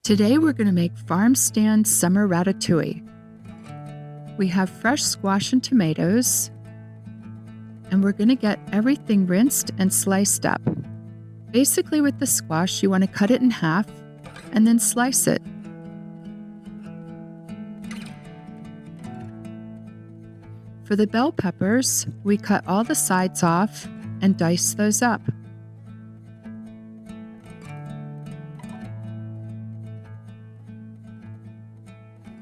Today we're going to make farm stand summer ratatouille. We have fresh squash and tomatoes, and we're going to get everything rinsed and sliced up. Basically with the squash, you want to cut it in half and then slice it. For the bell peppers, we cut all the sides off and dice those up.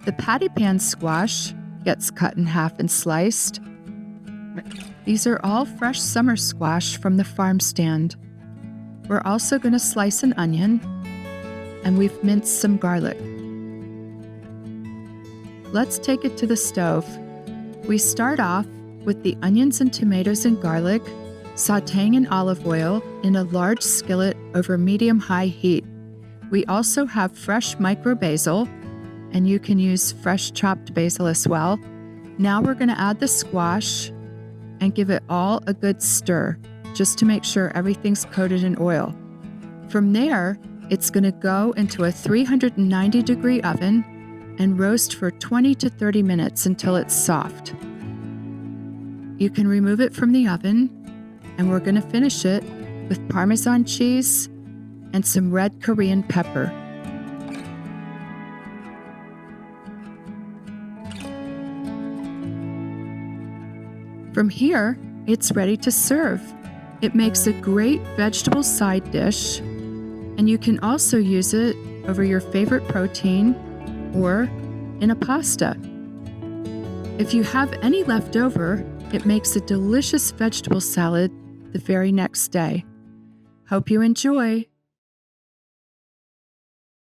The patty pan squash gets cut in half and sliced. These are all fresh summer squash from the farm stand. We're also going to slice an onion, and we've minced some garlic. Let's take it to the stove. We start off with the onions and tomatoes and garlic, sautéing in olive oil in a large skillet over medium-high heat. We also have fresh micro-basil, and you can use fresh chopped basil as well. Now we're going to add the squash and give it all a good stir, just to make sure everything's coated in oil. From there, it's going to go into a 390-degree oven and roast for 20 to 30 minutes until it's soft. You can remove it from the oven, and we're going to finish it with Parmesan cheese and some red Korean pepper. From here, it's ready to serve. It makes a great vegetable side dish, and you can also use it over your favorite protein or in a pasta. If you have any left over, it makes a delicious vegetable salad the very next day. Hope you enjoy!